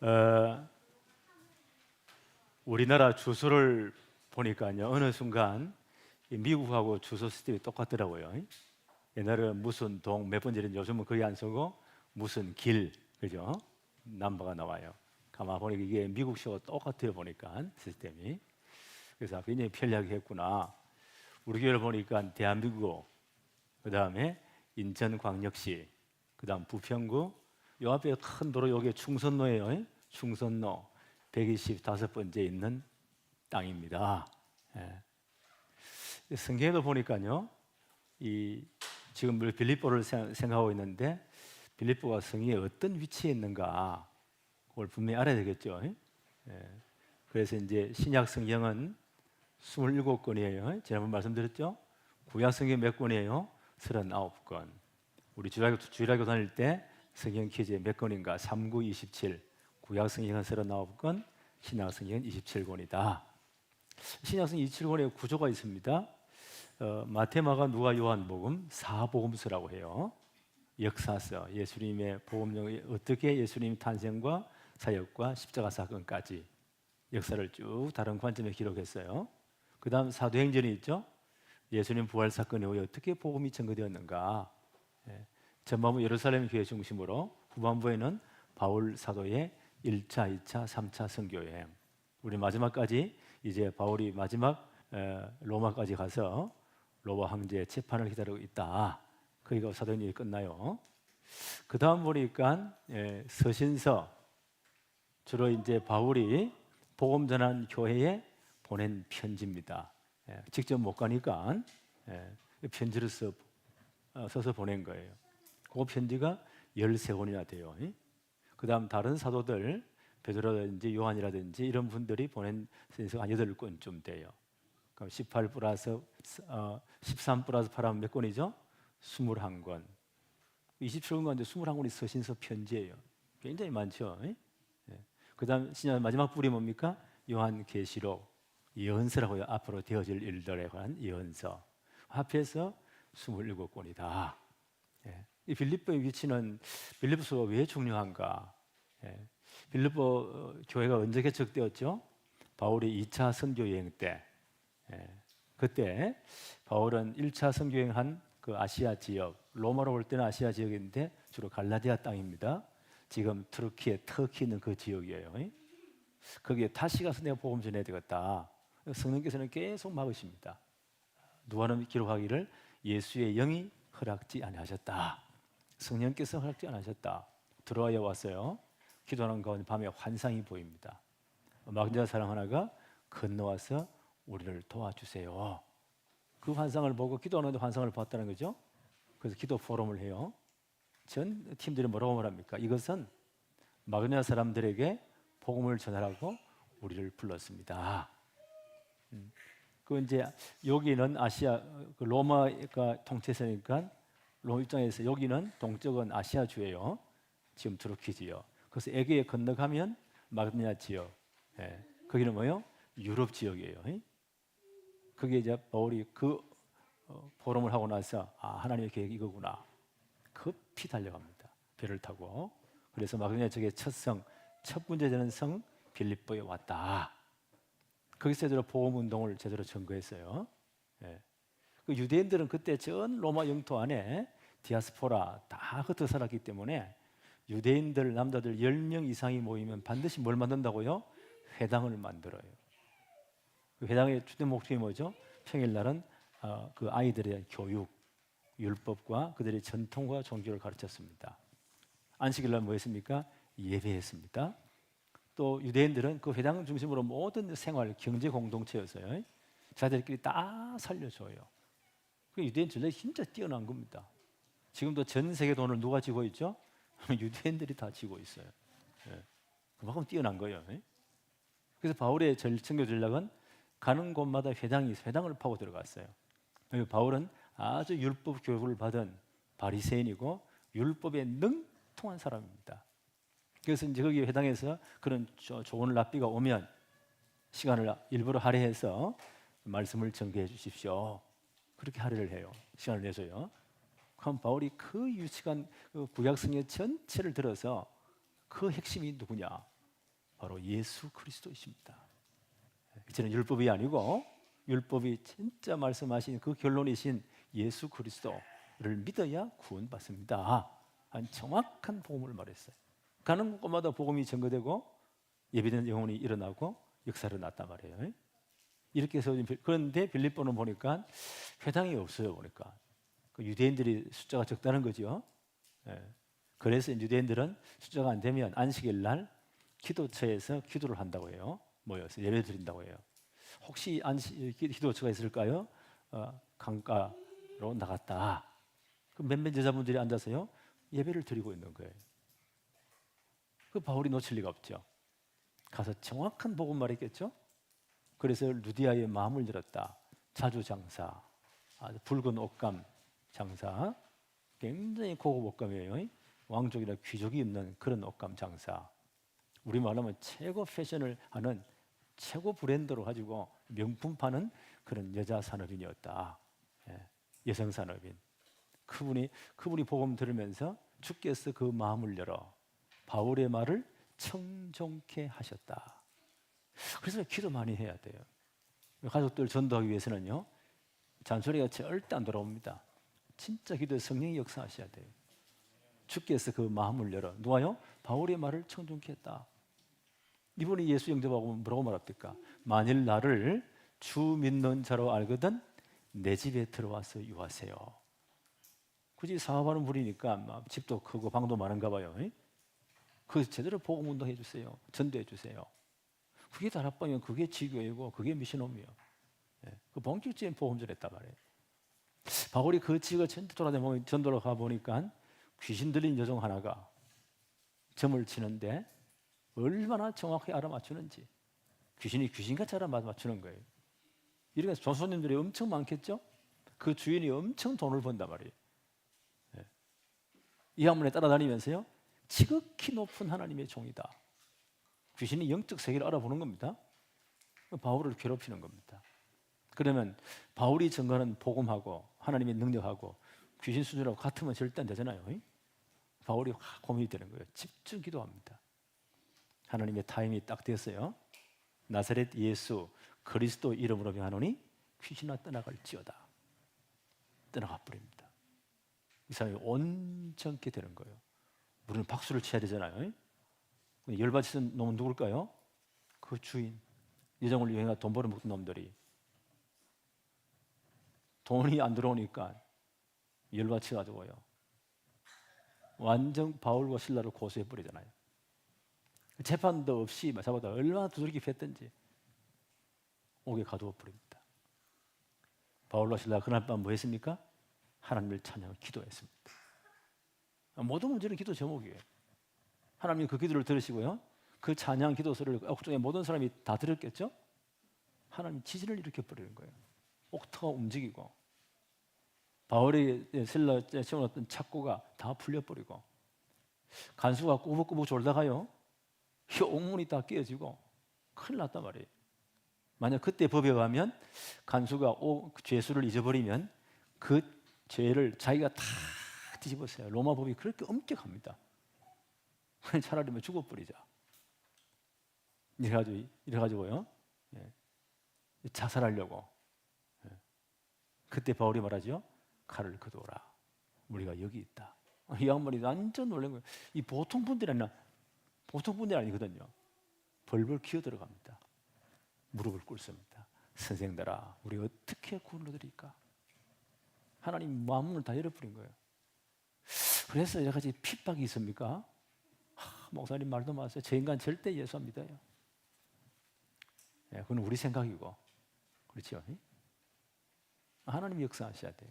어, 우리나라 주소를 보니까요, 어느 순간 이 미국하고 주소 시스템이 똑같더라고요. 옛날에는 무슨 동 몇 번째는 요즘은 거의 안 쓰고 무슨 길, 그죠? 넘버가 나와요. 가만 보니까 이게 미국식하고 똑같아요, 보니까 시스템이. 그래서 굉장히 편리하게 했구나. 우리 교회를 보니까 대한민국, 그 다음에 인천광역시, 그 다음 부평구, 요 앞에 큰 도로, 요게 충선로예요. 충선로 125번째 있는 땅입니다. 예. 성경에도 보니까요, 이 지금 우리 빌립보를 생각하고 있는데 빌립보가 성경에 어떤 위치에 있는가 그걸 분명히 알아야 되겠죠. 예. 그래서 이제 신약 성경은 27권이에요. 지난번 말씀드렸죠. 구약 성경 몇 권이에요? 39권. 우리 주일학교 다닐 때 성경 퀴즈에 몇 권인가? 3, 9, 27. 구약 성경은 39권, 신약 성경은 27권이다. 신약 성경 27권의 구조가 있습니다. 마태, 마가, 누가, 요한복음, 사복음서라고 해요. 역사서, 예수님의 복음을 어떻게 예수님 탄생과 사역과 십자가 사건까지 역사를 쭉 다른 관점에 기록했어요. 그 다음 사도행전이 있죠. 예수님 부활 사건 이후에 어떻게 복음이 전거되었는가. 전반부 예루살렘 교회 중심으로, 후반부에는 바울 사도의 1차, 2차, 3차 선교여행. 우리 마지막까지 이제 바울이 마지막 로마까지 가서 로마 황제의 재판을 기다리고 있다. 거기가 사도행전이 끝나요. 그 다음 보니까 서신서, 주로 이제 바울이 복음 전한 교회에 보낸 편지입니다. 직접 못 가니까 편지를 써서 보낸 거예요. 그 편지가 13권이나 돼요. 그 다음 다른 사도들, 베드로라든지 요한이라든지 이런 분들이 보낸 서신서가 한 8권쯤 돼요. 그럼 18 플러스 13 플러스 8하면 몇 권이죠? 21권. 27권 가운데 21권이 서신서 편지예요. 굉장히 많죠. 그 다음 신약 마지막 뿌리 뭡니까? 요한계시록, 예언서라고요. 앞으로 되어질 일들에 관한 예언서. 합해서 27권이다. 이 빌립보의 위치는, 빌립보서가 왜 중요한가? 빌립보 교회가 언제 개척되었죠? 바울이 2차 선교 여행 때. 그때 바울은 1차 선교 여행한 그 아시아 지역, 로마로 볼 때는 아시아 지역인데 주로 갈라디아 땅입니다. 지금 터키 있는 그 지역이에요. 거기에 다시 가서 내가 복음 전해야 되겠다. 성령께서는 계속 막으십니다. 누가는 기록하기를 예수의 영이 허락지 아니하셨다. 성령께서 허락지 아니하셨다. 들어와야 왔어요. 기도하는 가운데 밤에 환상이 보입니다. 막자 사람 하나가 건너와서 우리를 도와주세요. 그 환상을 보고 기도하는데 환상을 봤다는 거죠. 그래서 기도 포럼을 해요. 전 팀들이 뭐라고 말합니까? 이것은 마그네아 사람들에게 복음을 전하라고 우리를 불렀습니다. 그 이제 여기는 아시아, 그 로마가 통치했으니까 로마 입장에서 여기는 동쪽은 아시아주예요. 지금 트루키지요. 그래서 에게에 건너가면 마그네아 지역. 거기는 뭐예요? 유럽 지역이에요. 그게 이제 바울이 그 포럼을 하고 나서 하나님의 계획이 이거구나. 급히 달려갑니다. 배를 타고. 그래서 마그네아 지역의 첫 번째 되는 성 빌립보에 왔다. 거기서 제대로 복음 운동을 제대로 전거했어요. 그 유대인들은 그때 전 로마 영토 안에 디아스포라 다 흩어 살았기 때문에 유대인들 남자들 10명 이상이 모이면 반드시 뭘 만든다고요? 회당을 만들어요. 그 회당의 주된 목적이 뭐죠? 평일날은 그 아이들에 대한 교육, 율법과 그들의 전통과 종교를 가르쳤습니다. 안식일날 뭐 했습니까? 예배했습니다. 또 유대인들은 그 회당 중심으로 모든 생활, 경제 공동체였어요. 자기들끼리 다 살려줘요. 그 유대인 전략이 진짜 뛰어난 겁니다. 지금도 전 세계 돈을 누가 쥐고 있죠? 유대인들이 다 쥐고 있어요. 그만큼 뛰어난 거예요. 그래서 바울의 선교 전략은 가는 곳마다 회당을 파고 들어갔어요. 바울은 아주 율법 교육을 받은 바리새인이고 율법에 능통한 사람입니다. 그래서 이제 거기 회당에서 그런 좋은 랍비가 오면 시간을 일부러 할애해서 말씀을 전개해 주십시오. 그렇게 할애를 해요. 시간을 내줘요. 그럼 바울이 그 유치한 그 구약 성경 전체를 들어서 그 핵심이 누구냐? 바로 예수 그리스도이십니다. 이제는 율법이 아니고 율법이 진짜 말씀하신 그 결론이신 예수 그리스도를 믿어야 구원받습니다. 한 정확한 복음을 말했어요. 가는 곳마다 복음이 증거되고 예비된 영혼이 일어나고 역사를 났단 말이에요. 이렇게 해서 그런데 빌립보는 보니까 회당이 없어요. 보니까 그 유대인들이 숫자가 적다는 거죠. 예. 그래서 유대인들은 숫자가 안 되면 안식일 날 기도처에서 기도를 한다고 해요. 모여서 예배 드린다고 해요. 혹시 기도처가 있을까요? 강가로 나갔다. 그 몇몇 여자분들이 앉아서요 예배를 드리고 있는 거예요. 그 바울이 놓칠 리가 없죠. 가서 정확한 복음 말했겠죠. 그래서 루디아의 마음을 열었다. 자주 장사, 붉은 옷감 장사, 굉장히 고급 옷감이에요. 왕족이나 귀족이 입는 그런 옷감 장사. 우리 말하면 최고 패션을 하는 최고 브랜드로 가지고 명품 파는 그런 여자 산업인이었다. 여성 산업인. 그분이 복음 들으면서 주께서 그 마음을 열어 바울의 말을 청종케 하셨다. 그래서 기도 많이 해야 돼요. 가족들 전도하기 위해서는요 잔소리가 절대 안 돌아옵니다. 진짜 기도에 성령이 역사하셔야 돼요. 주께서 그 마음을 열어 누가요? 바울의 말을 청종케 했다. 이분이 예수 영접하고 뭐라고 말합니까? 만일 나를 주 믿는 자로 알거든 내 집에 들어와서 유하세요. 굳이 사업하는 분이니까 집도 크고 방도 많은가 봐요. 그 제대로 복음 운동해 주세요. 전도해 주세요. 그게 다락방이면 그게 지교이고 그게 미션홈이에요. 그 본격적인 복음 전했단 말이에요. 바울이 그 지역을 전체 돌아다니면 전도를 가보니까 귀신 들린 여종 하나가 점을 치는데 얼마나 정확히 알아맞추는지 귀신이 귀신같이 알아맞추는 거예요. 이렇게 조선님들이 엄청 많겠죠? 그 주인이 엄청 돈을 번단 말이에요. 이 학문에 따라다니면서요 지극히 높은 하나님의 종이다. 귀신이 영적 세계를 알아보는 겁니다. 바울을 괴롭히는 겁니다. 그러면 바울이 증거하는 복음하고 하나님의 능력하고 귀신 수준하고 같으면 절대 안 되잖아요. 바울이 고민이 되는 거예요. 집중 기도합니다. 하나님의 타임이 딱 됐어요. 나사렛 예수 그리스도 이름으로 명하노니 귀신아 떠나갈지어다. 떠나가 버립니다. 이 사람이 온전케 되는 거예요. 우리는 박수를 쳐야 되잖아요. 열받치는 놈은 누굴까요? 그 주인, 여정을 여행하 돈 벌어먹던 놈들이 돈이 안 들어오니까 열받쳐가지고요 완전 바울과 실라를 고소해버리잖아요. 재판도 없이 잡아다 얼마나 두들기 팼든지 옥에 가두어 버립니다. 바울과 실라가 그날 밤 뭐 했습니까? 하나님을 찬양하고 기도했습니다. 모든 문제는 기도 제목이에요. 하나님이 그 기도를 들으시고요 그 찬양 기도 소리를 옥중에 모든 사람이 다 들었겠죠? 하나님 지진을 일으켜버리는 거예요. 옥토가 움직이고 바울이 실라 채워놨던 착고가 다 풀려버리고 간수가 꾸벅꾸벅 졸다가요 이 옥문이 다 깨어지고 큰일 났단 말이에요. 만약 그때 법에 의하면 간수가 죄수를 잊어버리면 그 죄를 자기가 다 뒤집었어요. 로마 법이 그렇게 엄격합니다. 차라리 뭐 죽어버리자. 이래가지고요 자살하려고. 그때 바울이 말하죠. 칼을 거두어라. 우리가 여기 있다. 이 양반이 완전 놀란 거예요. 이 보통 분들이 아니거든요. 벌벌 기어 들어갑니다. 무릎을 꿇습니다. 선생들아, 우리 어떻게 구원을 드릴까? 하나님 마음을 다 열어버린 거예요. 그래서 여러 가지 핍박이 있습니까? 목사님 말도 마세요. 저 인간 절대 예수 안 믿어요. 그건 우리 생각이고, 그렇죠? 하나님 역사하셔야 돼요.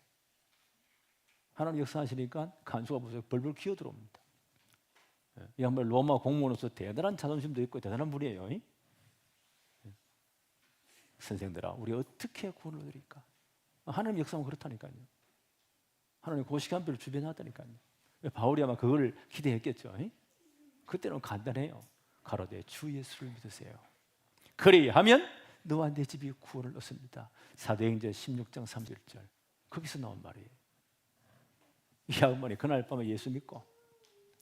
하나님 역사하시니까 간수가 보세요. 벌벌 기어 들어옵니다. 이 양반 로마 공무원으로서 대단한 자존심도 있고 대단한 분이에요. 선생들아, 우리 어떻게 구원을 드릴까? 하나님 역사하면 그렇다니까요. 하나님 고시간별을 주변하다니까요. 바울이 아마 그걸 기대했겠죠. 그때는 간단해요. 가로되 주 예수를 믿으세요. 그리하면 너와 내 집이 구원을 얻습니다. 사도행전 16장 31절. 거기서 나온 말이에요. 이 아버님이 그날 밤에 예수 믿고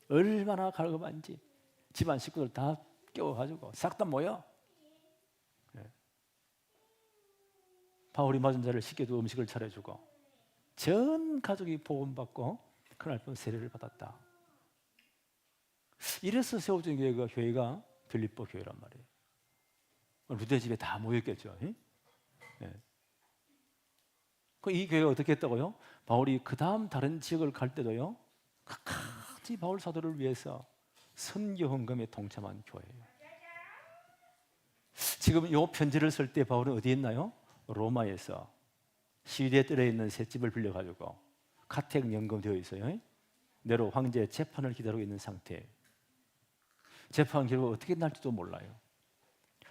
얼마나 갈급한지 집안 식구들 다 깨워가지고 싹 다 모여. 예. 바울이 맞은 자를 씻겨주고 음식을 차려주고 전 가족이 복음받고 그날 밤 세례를 받았다. 이래서 세워진 교회가 빌립보 교회란 말이에요. 루테 집에 다 모였겠죠. 예? 이 교회가 어떻게 했다고요? 바울이 그 다음 다른 지역을 갈 때도요, 끝까지 바울 사도를 위해서 선교 헌금에 동참한 교회예요. 지금 이 편지를 쓸 때 바울은 어디에 있나요? 로마에서 시위대에 떨어 있는 셋집을 빌려가지고 가택 연금되어 있어요. 네로 황제의 재판을 기다리고 있는 상태예요. 재판 결과 어떻게 날지도 몰라요.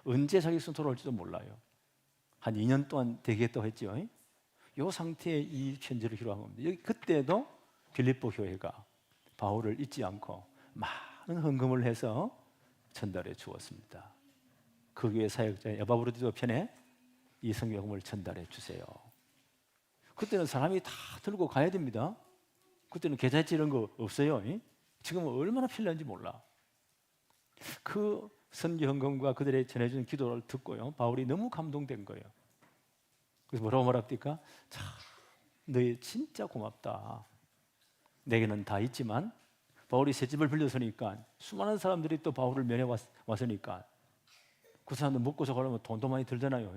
언제 자기 손 돌아올지도 몰라요. 한 2년 동안 대기했다고 했죠. 이 상태에 이 편지를 기록한 겁니다. 여기 그때도 빌립보 교회가 바울을 잊지 않고 많은 헌금을 해서 전달해 주었습니다. 그 교회 사역자 에바브로디도 편에 이 성경을 전달해 주세요. 그때는 사람이 다 들고 가야 됩니다. 그때는 계좌이체 이런 거 없어요. 지금은 얼마나 필요한지 몰라. 그 선교 헌금과 그들의 전해준 기도를 듣고요, 바울이 너무 감동된 거예요. 그래서 뭐라고 말합니까? 참, 너희 진짜 고맙다. 내게는 다 있지만 바울이 새 집을 빌려서니까 수많은 사람들이 또 바울을 면해 왔으니까 그 사람들 먹고서 가려면 돈도 많이 들잖아요.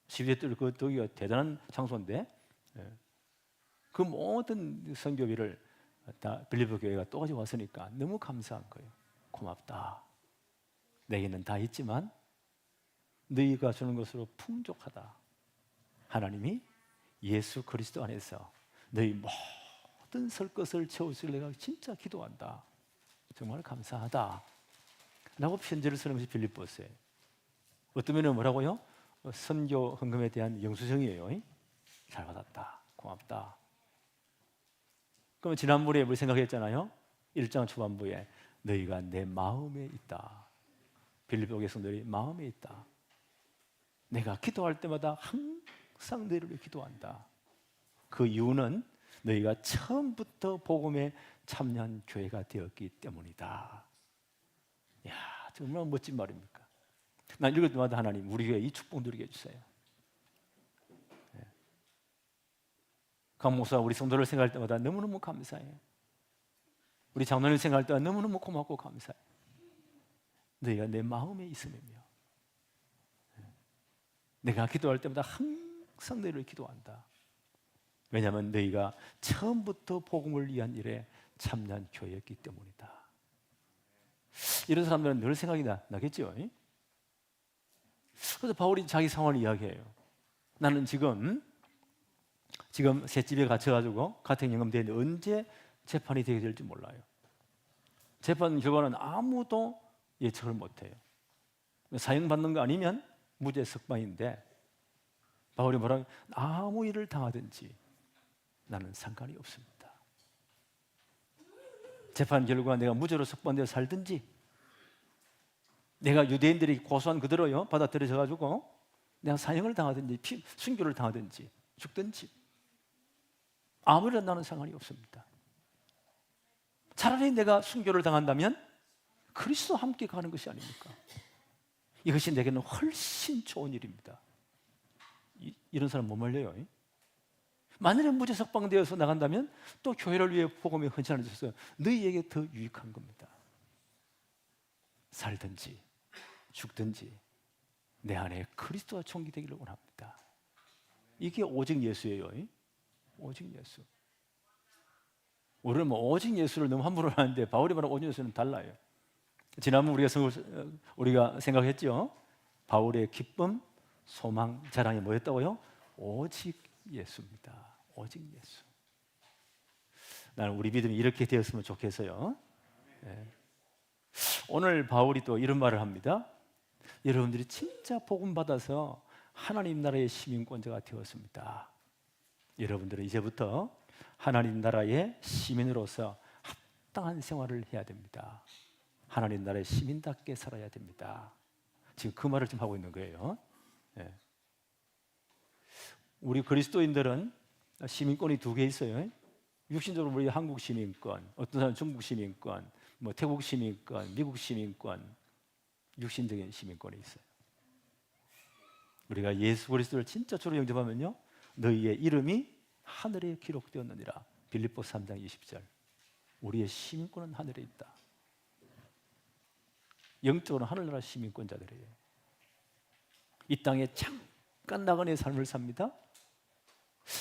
시위대들 그 거기가 대단한 장소인데, 그 모든 선교비를 다 빌립보 교회가 또 가지고 왔으니까 너무 감사한 거예요. 고맙다. 내게는 다 있지만 너희가 주는 것으로 풍족하다. 하나님이 예수 그리스도 안에서 너희 모든 설 것을 채우시길 내가 진짜 기도한다. 정말 감사하다. 라고 편지를 쓰는 것이 빌립보서예요. 어떤 면은 뭐라고요? 선교 헌금에 대한 영수증이에요. 잘 받았다. 고맙다. 그럼 지난번에 우리 생각했잖아요. 1장 초반부에 너희가 내 마음에 있다. 빌립보 교회에서 너희 마음에 있다. 내가 기도할 때마다 항상 너희를 위해 기도한다. 그 이유는 너희가 처음부터 복음에 참여한 교회가 되었기 때문이다. 이야, 정말 멋진 말입니까? 난 읽을 때마다 하나님 우리 교회 이 축복 누리게 해주세요. 강 목사 우리 성도를 생각할 때마다 너무너무 감사해요. 우리 장로님 생각할 때마다 너무너무 고맙고 감사해요. 너희가 내 마음에 있음이며 내가 기도할 때마다 항상 너희를 기도한다. 왜냐하면 너희가 처음부터 복음을 위한 일에 참여한 교회였기 때문이다. 이런 사람들은 늘 생각이 나겠죠. 그래서 바울이 자기 상황을 이야기해요. 나는 지금 셋집에 갇혀가지고 가택연금 되는데 언제 재판이 되게 될지 몰라요. 재판 결과는 아무도 예측을 못해요. 사형받는 거 아니면 무죄 석방인데 바울이 뭐라고 아무 일을 당하든지 나는 상관이 없습니다. 재판 결과 내가 무죄로 석방되어 살든지 내가 유대인들이 고소한 그대로요 받아들여져 가지고 내가 사형을 당하든지 순교를 당하든지 죽든지 아무래도 나는 상관이 없습니다. 차라리 내가 순교를 당한다면 그리스도와 함께 가는 것이 아닙니까? 이것이 내게는 훨씬 좋은 일입니다. 이런 사람 못 말려요. 만일에 무죄 석방되어서 나간다면 또 교회를 위해 복음의 헌신을 해서 너희에게 더 유익한 겁니다. 살든지 죽든지 내 안에 그리스도와 총기되기를 원합니다. 이게 오직 예수예요. 오직 예수. 우리는 오직 예수를 너무 함부로 하는데 바울이 말하는 오직 예수는 달라요. 지난번 우리가 생각했죠. 바울의 기쁨, 소망, 자랑이 뭐였다고요? 오직 예수입니다. 오직 예수. 나는 우리 믿음이 이렇게 되었으면 좋겠어요. 네. 오늘 바울이 또 이런 말을 합니다. 여러분들이 진짜 복음 받아서 하나님 나라의 시민권자가 되었습니다. 여러분들은 이제부터 하나님 나라의 시민으로서 합당한 생활을 해야 됩니다. 하나님 나라의 시민답게 살아야 됩니다. 지금 그 말을 좀 하고 있는 거예요. 네. 우리 그리스도인들은 시민권이 2개 있어요. 육신적으로 우리 한국 시민권, 어떤 사람은 중국 시민권, 뭐 태국 시민권, 미국 시민권, 육신적인 시민권이 있어요. 우리가 예수 그리스도를 진짜 주로 영접하면요, 너희의 이름이 하늘에 기록되었느니라. 빌립보 3장 20절. 우리의 시민권은 하늘에 있다. 영적으로 하늘나라 시민권자들이에요. 이 땅에 잠깐 나그네의 삶을 삽니다.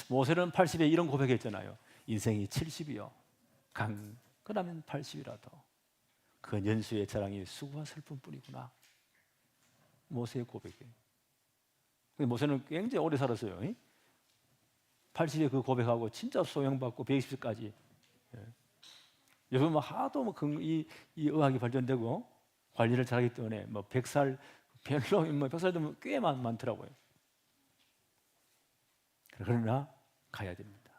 모세는 80에 이런 고백했잖아요. 인생이 70이요 강건하면 80이라도 그 연수의 자랑이 수고와 슬픔뿐이구나. 모세의 고백이에요. 근데 모세는 굉장히 오래 살았어요. 80에 그 고백하고 진짜 소형받고 120세까지. 요즘 하도 이 의학이 발전되고 관리를 잘하기 때문에 100살 별로 100살 되면 꽤 많더라고요. 그러나 가야 됩니다.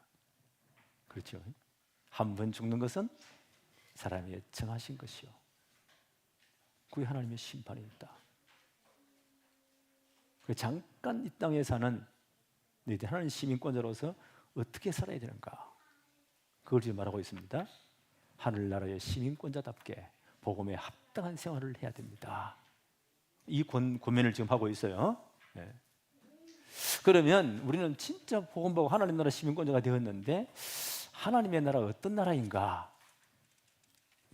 그렇죠? 한 번 죽는 것은 사람이 정하신 것이요, 그게 하나님의 심판이 있다. 잠깐 이 땅에 사는 너희들 하나님 시민권자로서 어떻게 살아야 되는가, 그걸 지금 말하고 있습니다. 하늘나라의 시민권자답게 복음에 합당한 생활을 해야 됩니다. 이 권면을 지금 하고 있어요. 네. 그러면 우리는 진짜 복음 보고 하나님 나라 시민권자가 되었는데 하나님의 나라가 어떤 나라인가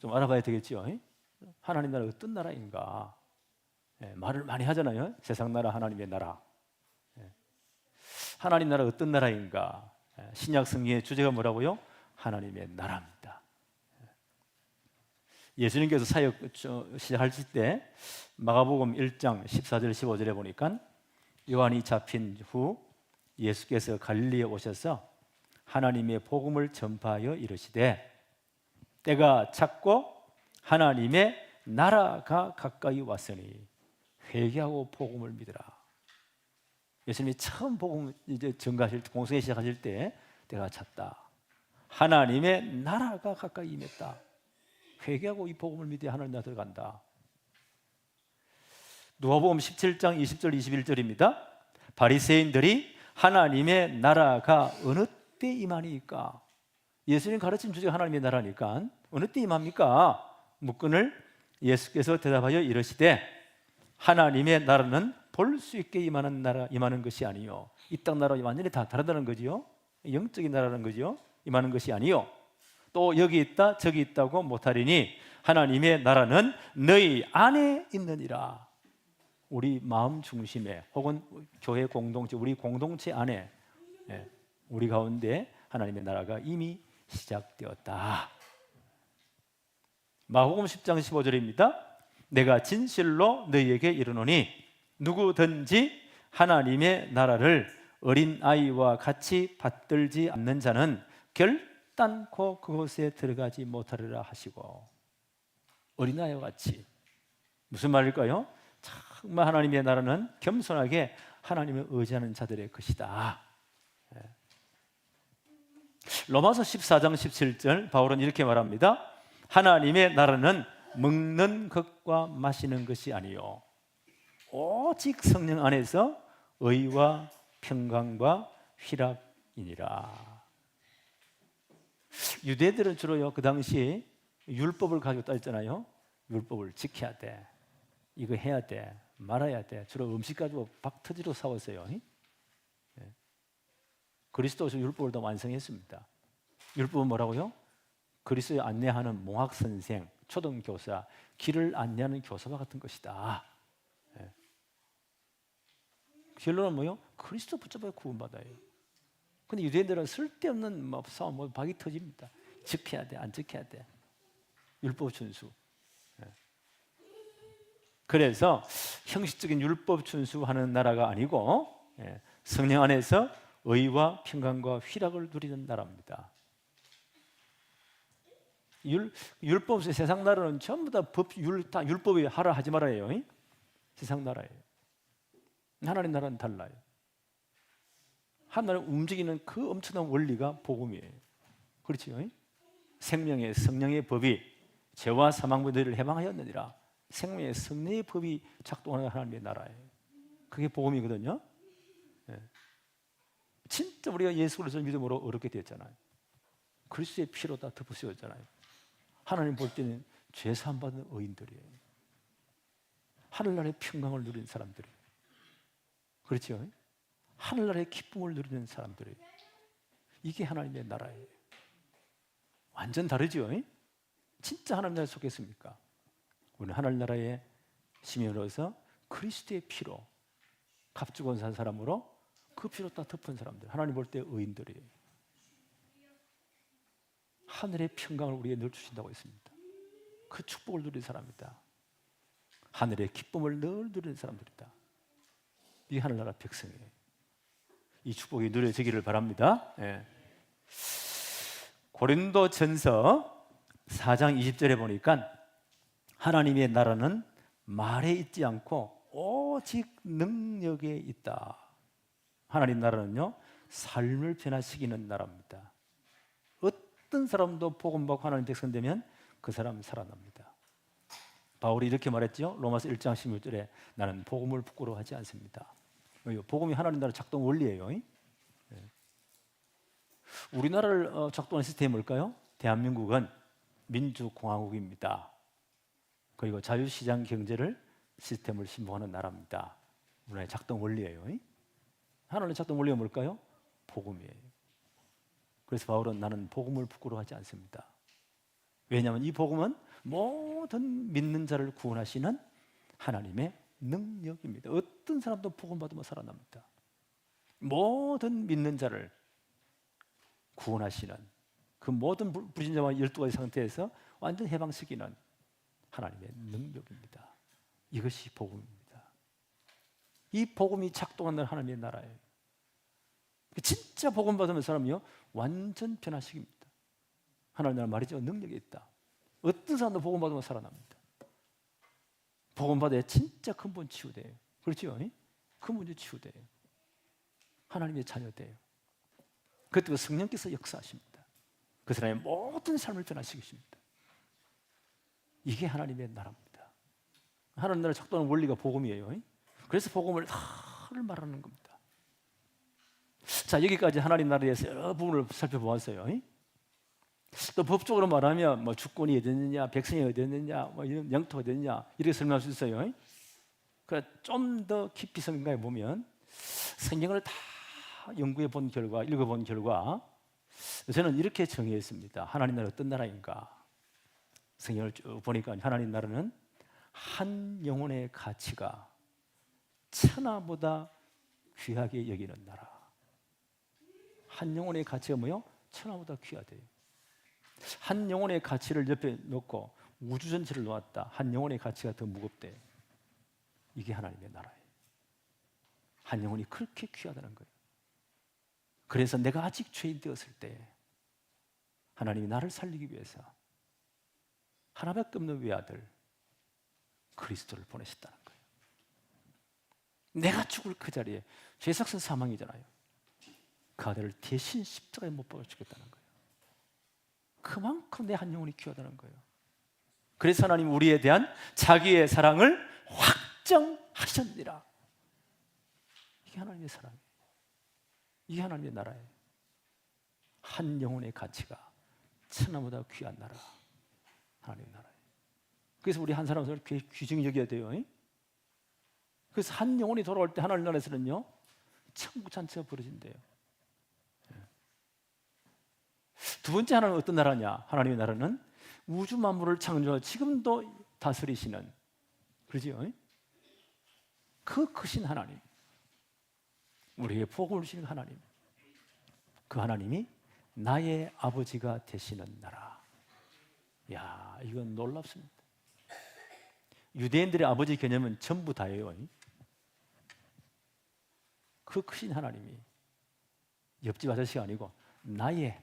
좀 알아봐야 되겠죠. 하나님 나라가 어떤 나라인가. 말을 많이 하잖아요. 세상 나라, 하나님의 나라. 하나님 나라 어떤 나라인가. 신약 성경의 주제가 뭐라고요? 하나님의 나라입니다. 예수님께서 사역 시작하실 때 마가복음 1장 14절 15절에 보니까 요한이 잡힌 후 예수께서 갈릴리에 오셔서 하나님의 복음을 전파하여 이르시되 때가 찼고 하나님의 나라가 가까이 왔으니 회개하고 복음을 믿으라. 예수님이 처음 복음 이제 전가하실 때, 공생애 시작하실 때 때가 찼다. 하나님의 나라가 가까이 임했다. 회개하고 이 복음을 믿어야 하나님 나라 들어간다. 누가복음 17장 20절 21절입니다. 바리새인들이 하나님의 나라가 어느 때 임하니까, 예수님 가르친 주제가 하나님의 나라니까 어느 때 임합니까? 묻거늘 예수께서 대답하여 이르시되 하나님의 나라는 볼 수 있게 임하는 것이 아니요. 이 땅 나라와 완전히 다 다르다는 거지요. 영적인 나라는 거지요. 임하는 것이 아니요. 또 여기 있다 저기 있다고 못하리니 하나님의 나라는 너희 안에 있느니라. 우리 마음 중심에 혹은 교회 공동체, 우리 공동체 안에, 우리 가운데 하나님의 나라가 이미 시작되었다. 마가복음 10장 15절입니다. 내가 진실로 너희에게 이르노니 누구든지 하나님의 나라를 어린아이와 같이 받들지 않는 자는 결단코 그곳에 들어가지 못하리라 하시고. 어린아이와 같이 무슨 말일까요? 정말 하나님의 나라는 겸손하게 하나님을 의지하는 자들의 것이다. 로마서 14장 17절 바울은 이렇게 말합니다. 하나님의 나라는 먹는 것과 마시는 것이 아니요 오직 성령 안에서 의와 평강과 희락이니라. 유대들은 주로요 그 당시 율법을 가지고 따졌잖아요. 율법을 지켜야 돼, 이거 해야 돼, 말아야 돼. 주로 음식 가지고 박터지로 싸웠어요. 그리스도에서 율법을 더 완성했습니다. 율법은 뭐라고요? 그리스도에 안내하는 몽학 선생, 초등 교사, 길을 안내하는 교사와 같은 것이다. 결론은 뭐요? 그리스도 붙잡아야 구원받아요. 근데 유대인들은 쓸데없는 싸움, 박이 터집니다. 지켜야 돼, 안 지켜야 돼. 율법 준수. 그래서 형식적인 율법 준수하는 나라가 아니고 성령 안에서 의와 평강과 희락을 누리는 나라입니다. 율법 없이 세상 나라는 전부 다 다 율법이 하라 하지 말아요. 세상 나라예요. 하나님 나라는 달라요. 하나님 움직이는 그 엄청난 원리가 복음이에요. 그렇죠? 생명의 성령의 법이 죄와 사망과 너희를 해방하였느니라. 생명의 성령의 법이 작동하는 하나님의 나라예요. 그게 복음이거든요. 진짜 우리가 예수 그리스도를 믿음으로 어렵게 되었잖아요. 그리스도의 피로 다 덮으셨잖아요. 하나님 볼 때는 죄 사함 받은 의인들이에요. 하늘나라의 평강을 누리는 사람들이, 그렇죠? 하늘나라의 기쁨을 누리는 사람들이, 이게 하나님의 나라예요. 완전 다르죠? 진짜 하나님 나라에 속했습니까? 우리는 하늘나라의 시민으로서 그리스도의 피로 값주고 산 사람으로 그 피로 다 덮은 사람들, 하나님 볼 때 의인들이에요. 하늘의 평강을 우리에게 늘 주신다고 했습니다. 그 축복을 누리는 사람이다. 하늘의 기쁨을 늘 누리는 사람들이다. 이 하늘나라 백성이에요. 이 축복이 누려지기를 바랍니다. 예. 고린도전서 4장 20절에 보니까 하나님의 나라는 말에 있지 않고 오직 능력에 있다. 하나님 나라는요, 삶을 변화시키는 나라입니다. 어떤 사람도 복음 받고 하나님 백성 되면 그 사람은 살아납니다. 바울이 이렇게 말했죠. 로마서 1장 16절에 나는 복음을 부끄러워하지 않습니다. 복음이 하나님 나라 작동 원리예요. 우리나라를 작동하는 시스템이 뭘까요? 대한민국은 민주공화국입니다. 그리고 자유시장 경제를 시스템을 신봉하는 나라입니다. 우리나라의 작동 원리예요. 하나님의 작동 원리가 뭘까요? 복음이에요. 그래서 바울은 나는 복음을 부끄러워하지 않습니다. 왜냐하면 이 복음은 모든 믿는 자를 구원하시는 하나님의 능력입니다. 어떤 사람도 복음 받으면 살아납니다. 모든 믿는 자를 구원하시는 그 모든 불신자와 12가지 상태에서 완전 해방시키는 하나님의 능력입니다. 이것이 복음입니다. 이 복음이 작동하는 하나님의 나라예요. 진짜 복음 받으면 사람이요, 완전 변화시킵니다. 하나님 나라 말이죠, 능력이 있다. 어떤 사람도 복음 받으면 살아납니다. 복음 받아야 진짜 근본 치유돼요. 그렇죠? 근본이 치유돼요. 하나님의 자녀돼요. 그때 성령께서 역사하십니다. 그 사람의 모든 삶을 변화시키십니다. 이게 하나님의 나라입니다. 하나님 나라 작동하는 원리가 복음이에요. 그래서 복음을 다를 말하는 겁니다. 자, 여기까지 하나님 나라에 대해서 여러 부분을 살펴보았어요. 또 법적으로 말하면 뭐 주권이 어디느냐, 백성이 어디느냐, 뭐 영토가 어디느냐 이렇게 설명할 수 있어요. 그러니까 좀 더 깊이 생각해 보면 성경을 다 연구해 본 결과, 읽어본 결과 저는 이렇게 정의했습니다. 하나님 나라 어떤 나라인가? 성경을 쭉 보니까 하나님 나라는 한 영혼의 가치가 천하보다 귀하게 여기는 나라. 한 영혼의 가치가 뭐요? 천하보다 귀하대요. 한 영혼의 가치를 옆에 놓고 우주 전체를 놓았다. 한 영혼의 가치가 더 무겁대요. 이게 하나님의 나라예요. 한 영혼이 그렇게 귀하다는 거예요. 그래서 내가 아직 죄인 되었을 때 하나님이 나를 살리기 위해서 하나밖에 없는 외아들 그리스도를 보내셨다는 거예요. 내가 죽을 그 자리에 죄삭선 사망이잖아요. 그 아들을 대신 십자가에 못 박아 죽겠다는 거예요. 그만큼 내 한 영혼이 귀하다는 거예요. 그래서 하나님 우리에 대한 자기의 사랑을 확정하셨느니라. 이게 하나님의 사랑이에요. 이게 하나님의 나라예요. 한 영혼의 가치가 천하보다 귀한 나라, 하나님의 나라예요. 그래서 우리 한 사람을 귀중히 여겨야 돼요. 그래서 한 영혼이 돌아올 때 하나님 나라에서는요, 천국 잔치가 벌어진대요. 두 번째 하나는 어떤 나라냐? 하나님의 나라는 우주 만물을 창조하고 지금도 다스리시는, 그러죠? 그 크신 하나님, 우리에게 복음을 주시는 하나님, 그 하나님이 나의 아버지가 되시는 나라. 야, 이건 놀랍습니다. 유대인들의 아버지 개념은 전부 다예요. 그 크신 하나님이 옆집 아저씨가 아니고 나의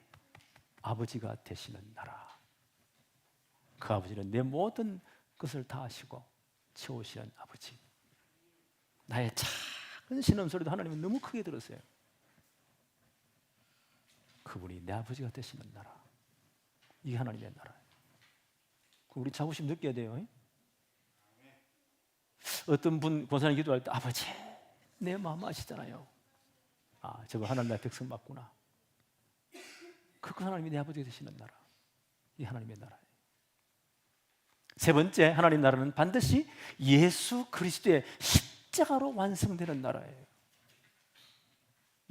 아버지가 되시는 나라. 그 아버지는 내 모든 것을 다 아시고 채우시는 아버지. 나의 작은 신음소리도 하나님은 너무 크게 들었어요. 그분이 내 아버지가 되시는 나라. 이게 하나님의 나라예요. 우리 자부심 느껴야 돼요. 어떤 분 권사님 기도할 때 아버지 내 마음 아시잖아요. 아, 저거 하나님 나라의 백성 맞구나. 그 하나님이 내 아버지가 되시는 나라. 이 하나님의 나라예요. 세 번째, 하나님 나라는 반드시 예수 그리스도의 십자가로 완성되는 나라예요.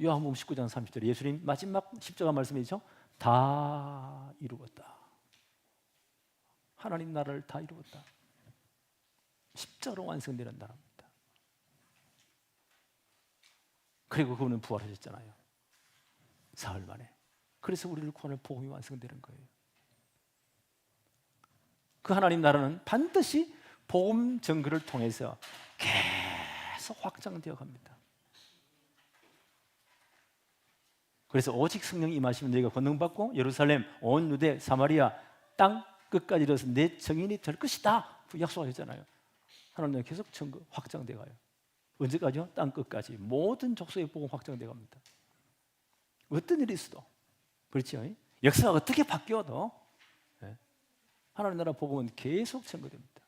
요한복음 19장 30절에 예수님 마지막 십자가 말씀이죠. 다 이루었다. 하나님 나라를 다 이루었다. 십자가로 완성되는 나라입니다. 그리고 그분은 부활하셨잖아요. 사흘 만에. 그래서 우리를 구원할 복음이 완성되는 거예요. 그 하나님 나라는 반드시 복음 전거를 통해서 계속 확장되어 갑니다. 그래서 오직 성령이 임하시면 너희가 권능받고 예루살렘, 온 유대, 사마리아 땅 끝까지 이르러서 내 증인이 될 것이다 약속하셨잖아요. 하나님은 계속 전거 확장되어 가요. 언제까지요? 땅 끝까지 모든 족속의 복음 확장되어 갑니다. 어떤 일이 있어도 그렇죠? 역사가 어떻게 바뀌어도 하나님 나라 복음은 계속 전거됩니다.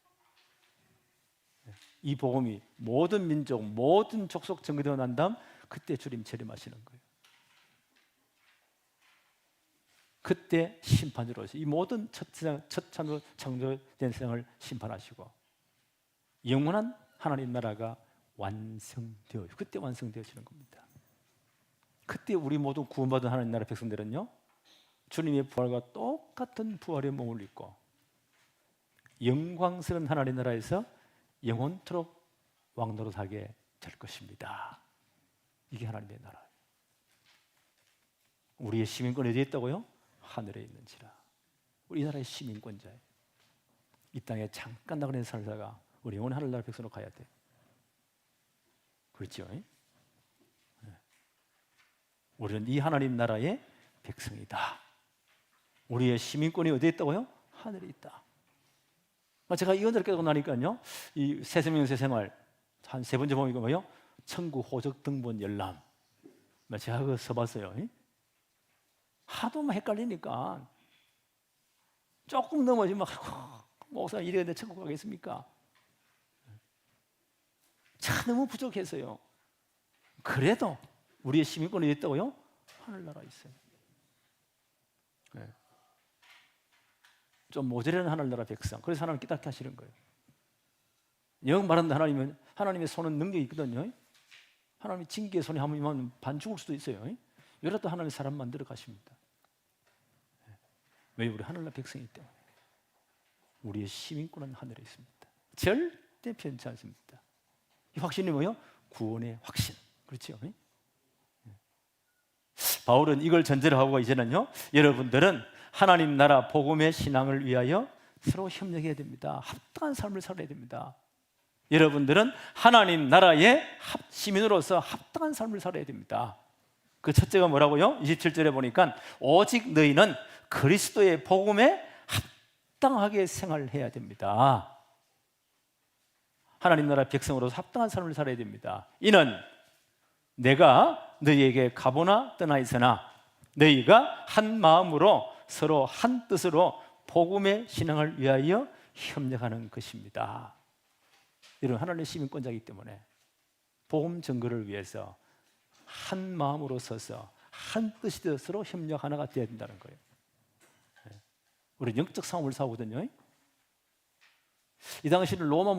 이 복음이 모든 민족, 모든 족속 전거되어 난 다음 그때 주님 재림하시는 거예요. 그때 심판으로서 이 모든 첫 창조된 세상을 심판하시고 영원한 하나님 나라가 완성되어요. 그때 완성되어지는 겁니다. 그때 우리 모두 구원받은 하나님 나라 백성들은요, 주님의 부활과 똑같은 부활의 몸을 입고 영광스러운 하나님 나라에서 영원토록 왕노릇하게 될 것입니다. 이게 하나님의 나라예요. 우리의 시민권이 어디에 있다고요? 하늘에 있는지라. 우리 나라의 시민권자예요. 이 땅에 잠깐 나그네 살다가 우리 영원한 하늘나라 백성으로 가야 돼. 그렇죠? 우리는 이 하나님 나라의 백성이다. 우리의 시민권이 어디에 있다고요? 하늘에 있다. 제가 이 은혜를 깨닫고 나니까요, 이 새생명세 생활 한 세 번째 보면 뭐요? 천국 호적 등본 열람. 제가 그거 써봤어요. 하도 헷갈리니까 조금 넘어지면 목사 이래야 돼 천국 가겠습니까? 참 너무 부족해서요. 그래도 우리의 시민권이 있다고요? 하늘나라에 있어요. 좀 모자라는 하늘나라 백성. 그래서 하나님 깨닫게 하시는 거예요. 영 말하는데 하나님의 손은 능력이 있거든요. 하나님의 징계의 손이 한번 반 죽을 수도 있어요. 이래도 하나님의 사람 만들어 가십니다. 왜? 우리 하늘나라 백성이기 때문에. 우리의 시민권은 하늘에 있습니다. 절대 편치 않습니다. 이 확신이 뭐예요? 구원의 확신. 그렇죠? 바울은 이걸 전제로 하고 이제는요, 여러분들은 하나님 나라 복음의 신앙을 위하여 서로 협력해야 됩니다. 합당한 삶을 살아야 됩니다. 여러분들은 하나님 나라의 시민으로서 합당한 삶을 살아야 됩니다. 그 첫째가 뭐라고요? 27절에 보니까 오직 너희는 그리스도의 복음에 합당하게 생활해야 됩니다. 하나님 나라 백성으로서 합당한 삶을 살아야 됩니다. 이는 내가 너희에게 가보나 떠나 있으나 너희가 한 마음으로 서로 한 뜻으로 복음의 신앙을 위하여 협력하는 것입니다. 이런 하나님의 시민권자이기 때문에 복음 전거를 위해서 한 마음으로 서서 한 뜻이 되어 서로 협력 하나가 되어야 된다는 거예요. 우리 영적 싸움을 싸우거든요. 이 당시는 로마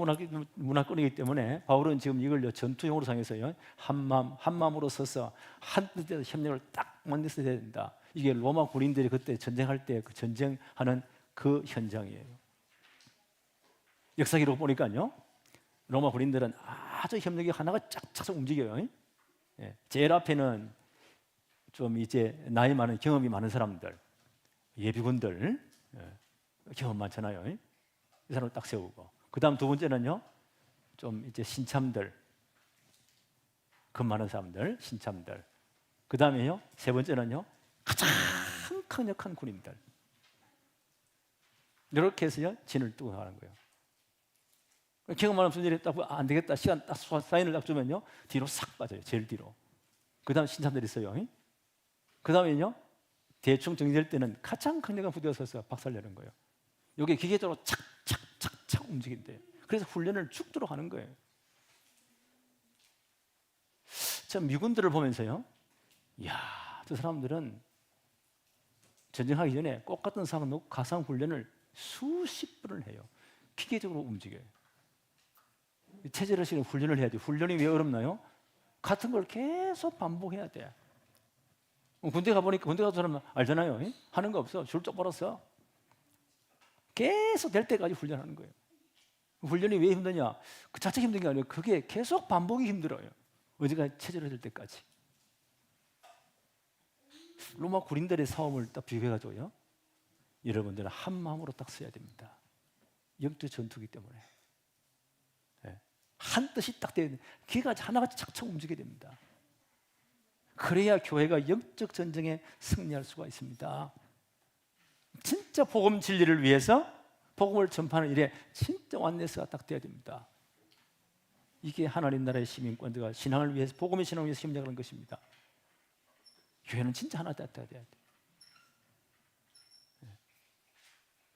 문화권이기 때문에 바울은 지금 이걸 전투용으로 사용해서요, 한 마음으로 서서 한 뜻에 협력을 딱 만들어야 된다. 이게 로마 군인들이 그때 전쟁할 때 그 전쟁하는 그 현장이에요. 역사 기록 보니까요, 로마 군인들은 아주 협력이 하나가 쫙쫙 움직여요. 제일 앞에는 좀 이제 나이 많은 경험이 많은 사람들, 예비군들, 경험 많잖아요. 이 사람을 딱 세우고, 그 다음 두 번째는요, 좀 이제 신참들, 금 많은 사람들, 신참들. 그 다음에요, 세 번째는요, 가장 강력한 군인들. 이렇게 해서요, 진을 뜨고 나가는 거예요. 경험 많은 분들이 딱 안 되겠다, 시간 딱 사인을 딱 주면요, 뒤로 싹 빠져요, 제일 뒤로. 그 다음 신참들이 있어요. 그 다음에요, 대충 정리될 때는 가장 강력한 부대가 서서 박살내는 거예요. 이게 기계적으로 착착착착 움직인대요. 그래서 훈련을 죽도록 하는 거예요. 저 미군들을 보면서요, 이야, 저 사람들은 전쟁하기 전에 꼭 같은 상황 놓고 가상 훈련을 수십 번을 해요. 기계적으로 움직여요. 체질을 실은 훈련을 해야 돼요. 훈련이 왜 어렵나요? 같은 걸 계속 반복해야 돼. 군대 가보니까 군대 가서 사람 알잖아요. 하는 거 없어. 줄 똑바로 서. 계속 될 때까지 훈련하는 거예요. 훈련이 왜 힘드냐? 그 자체가 힘든 게 아니에요. 그게 계속 반복이 힘들어요. 어디가 체질화 될 때까지. 로마 군인들의 싸움을 딱 비교해가지고요. 여러분들은 한 마음으로 딱 써야 됩니다. 영적 전투기 때문에. 네. 한 뜻이 딱 되는 기가 하나같이 착착 움직여야 됩니다. 그래야 교회가 영적 전쟁에 승리할 수가 있습니다. 진짜 복음 진리를 위해서 복음을 전파하는 일에 진짜 완네스가 딱 돼야 됩니다. 이게 하나님 나라의 시민권들과 신앙을 위해서 복음의 신앙을 위해서 심장하는 것입니다. 교회는 진짜 하나 딱 돼야 돼.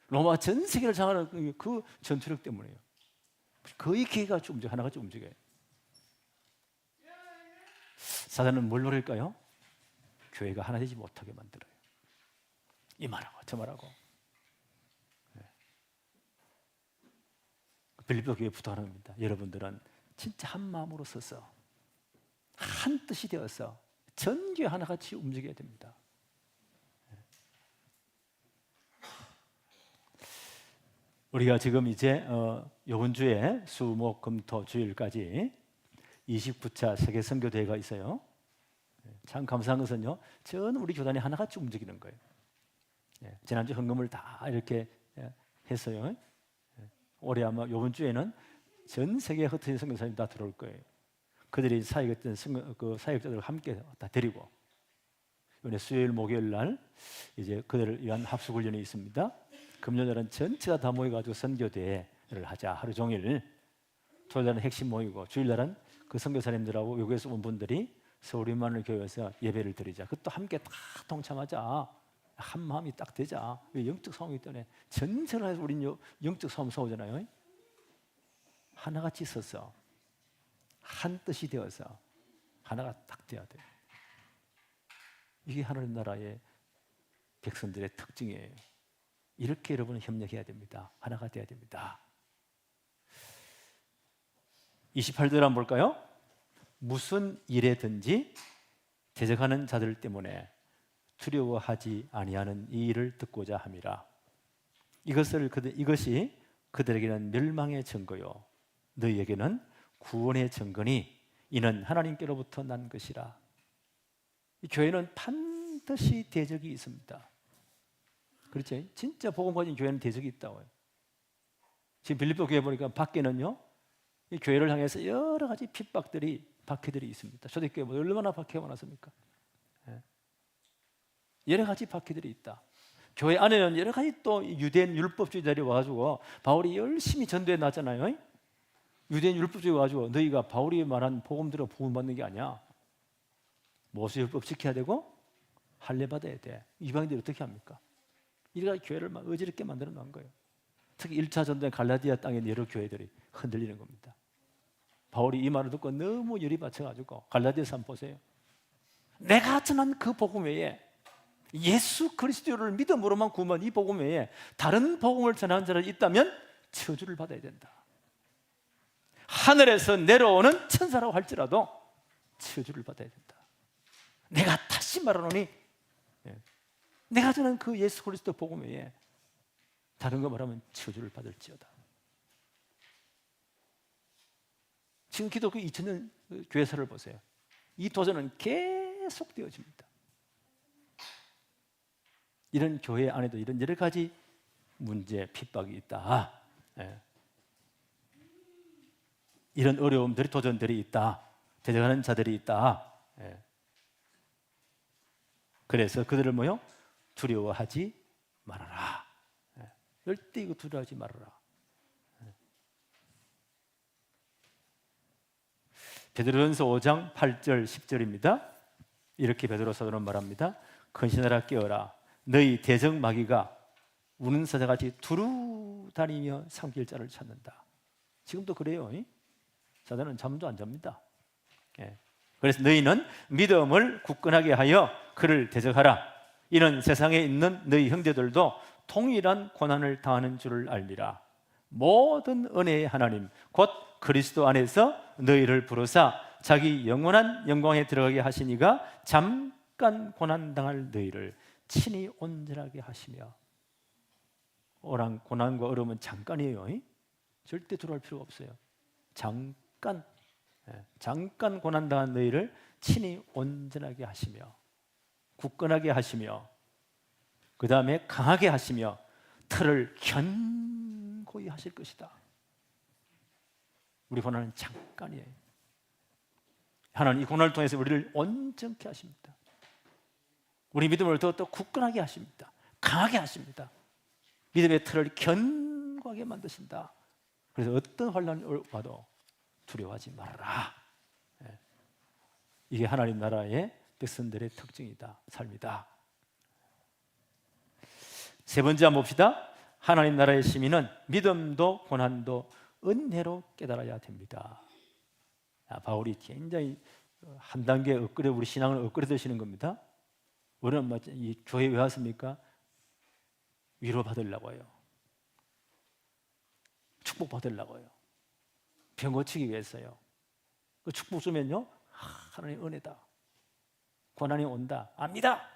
로마 전 세계를 장악하는 그 전투력 때문에요. 거의 기회가 하나같이 움직여요. 사단은 뭘 노릴까요? 교회가 하나 되지 못하게 만들어요. 이 말하고 저 말하고. 빌립보 교회 부탁하는 겁니다. 여러분들은 진짜 한 마음으로 서서 한 뜻이 되어서 전교회 하나같이 움직여야 됩니다. 우리가 지금 이제 이번 주에 수, 목, 금, 토, 주일까지 29차 세계 선교 대회가 있어요. 참 감사한 것은요, 전 우리 교단이 하나같이 움직이는 거예요. 지난주 헌금을 다 이렇게 했어요. 올해 아마 이번 주에는 전 세계 흩어진 선교사님 다 들어올 거예요. 그들이 사역했던 그 사역자들과 함께 다 데리고 이번에 수요일, 목요일 날 이제 그들을 위한 합숙 훈련이 있습니다. 금요일날은 전체가 다 모여가지고 선교 대회를 하자. 하루 종일. 토요일날은 핵심 모이고 주일날은 그 선교사님들하고 외국에서 온 분들이 서울 임마누엘 교회에서 예배를 드리자. 그것도 함께 다 동참하자. 한 마음이 딱 되자. 영적 싸움이기 때문에 전체를 해서 우리는 영적 싸움 싸우잖아요. 하나같이 서서 한 뜻이 되어서 하나가 딱 돼야 돼요. 이게 하나님 나라의 백성들의 특징이에요. 이렇게 여러분은 협력해야 됩니다. 하나가 돼야 됩니다. 28절 한번 볼까요? 무슨 일에든지 대적하는 자들 때문에 두려워하지 아니하는 이 일을 듣고자 함이라. 이것이 그들에게는 멸망의 증거요 너희에게는 구원의 증거니 이는 하나님께로부터 난 것이라. 이 교회는 반드시 대적이 있습니다. 그렇죠? 진짜 복음 가진 교회는 대적이 있다고요. 지금 빌립보 교회 보니까 밖에는요, 이 교회를 향해서 여러 가지 핍박들이, 박해들이 있습니다. 초대교회 뭐 얼마나 박해가 많았습니까? 여러 가지 박해들이 있다. 교회 안에는 여러 가지 또 유대인 율법주의자들이 와가지고 바울이 열심히 전도해 놨잖아요. 유대인 율법주의 와가지고 너희가 바울이 말한 복음 들어 복음 받는 게 아니야. 모세 율법 지켜야 되고 할례 받아야 돼. 이방인들이 어떻게 합니까? 이래가 교회를 막 어지럽게 만들어 놓은 거예요. 특히 1차 전도의 갈라디아 땅의 여러 교회들이 흔들리는 겁니다. 바울이 이 말을 듣고 너무 열이 받쳐가지고 갈라디아서 한번 보세요. 내가 전한 그 복음 외에 예수 그리스도를 믿음으로만 구원 이 복음 외에 다른 복음을 전하는 자가 있다면 저주를 받아야 된다. 하늘에서 내려오는 천사라고 할지라도 저주를 받아야 된다. 내가 다시 말하노니 내가 전한 그 예수 그리스도 복음 외에 다른 거 말하면 저주를 받을지어다. 지금 기독교 2000년 교회사를 보세요. 이 도전은 계속 되어집니다. 이런 교회 안에도 이런 여러 가지 문제, 핍박이 있다. 이런 어려움들이, 도전들이 있다. 대적하는 자들이 있다. 그래서 그들을 뭐요? 두려워하지 말아라. 절대 이거 두려워하지 말아라. 베드로전서 5장 8절 10절입니다. 이렇게 베드로 사도는 말합니다. 근신하라 깨어라. 너희 대적 마귀가 우는 사자같이 두루 다니며 삼킬 자를 찾는다. 지금도 그래요. 사자는 잠도 안 잡니다. 그래서 너희는 믿음을 굳건하게 하여 그를 대적하라. 이는 세상에 있는 너희 형제들도 동일한 고난을 당하는 줄을 알리라. 모든 은혜의 하나님 곧 그리스도 안에서 너희를 부르사 자기 영원한 영광에 들어가게 하시니가 잠깐 고난당할 너희를 친히 온전하게 하시며. 고난과 어려움은 잠깐이에요. 절대 두려울 필요가 없어요. 잠깐 고난당한 너희를 친히 온전하게 하시며 굳건하게 하시며 그 다음에 강하게 하시며 틀을 견고히 하실 것이다. 우리 고난은 잠깐이에요. 하나님 이 고난을 통해서 우리를 온전케 하십니다. 우리 믿음을 더 굳건하게 하십니다. 강하게 하십니다. 믿음의 틀을 견고하게 만드신다. 그래서 어떤 환난이 와도 두려워하지 말아라. 이게 하나님 나라의 백성들의 특징이다. 삶이다. 세 번째 한번 봅시다. 하나님 나라의 시민은 믿음도 고난도 은혜로 깨달아야 됩니다. 바울이 굉장히 한 단계 우리 신앙을 업그레이드 드시는 겁니다. 우리는 이 교회에 왜 왔습니까? 위로받으려고 해요. 축복받으려고 해요. 병 고치기 위해서요. 그 축복 주면요, 하나님의 은혜다. 고난이 온다. 압니다.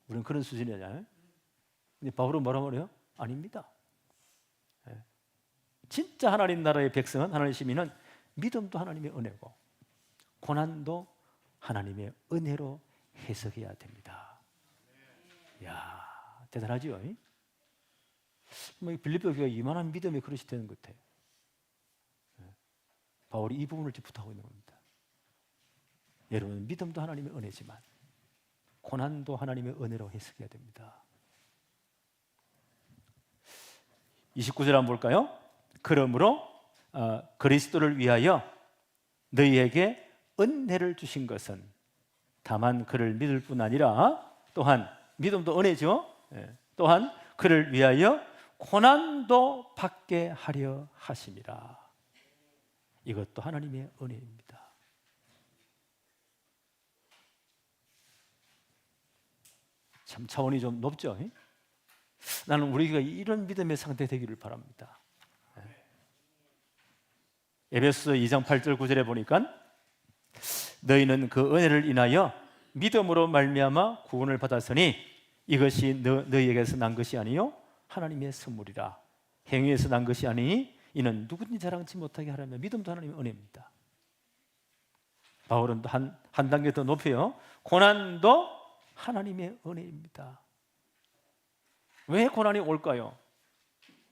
우리는 그런 수준이잖아요. 근데 바울은 뭐라고 그래요? 아닙니다. 진짜 하나님 나라의 백성은, 하나님의 시민은 믿음도 하나님의 은혜고 고난도 하나님의 은혜로 해석해야 됩니다. 이야, 대단하죠? 빌립보 교회가 이만한 믿음의 그릇이 되는 것 같아요. 바울이 이 부분을 부탁하고 있는 겁니다. 여러분, 믿음도 하나님의 은혜지만 고난도 하나님의 은혜로 해석해야 됩니다. 29절 한번 볼까요? 그러므로 그리스도를 위하여 너희에게 은혜를 주신 것은 다만 그를 믿을 뿐 아니라 또한 믿음도 은혜죠. 또한 그를 위하여 고난도 받게 하려 하심이라. 이것도 하나님의 은혜입니다. 참 차원이 좀 높죠. 나는 우리가 이런 믿음의 상태 되기를 바랍니다. 에베소서 2장 8절 9절에 보니까 너희는 그 은혜를 인하여 믿음으로 말미암아 구원을 받았으니 이것이 너희에게서 난 것이 아니요 하나님의 선물이라. 행위에서 난 것이 아니니 이는 누구든지 자랑치 못하게 하라며. 믿음도 하나님의 은혜입니다. 바울은 한 단계 더 높여요. 고난도 하나님의 은혜입니다. 왜 고난이 올까요?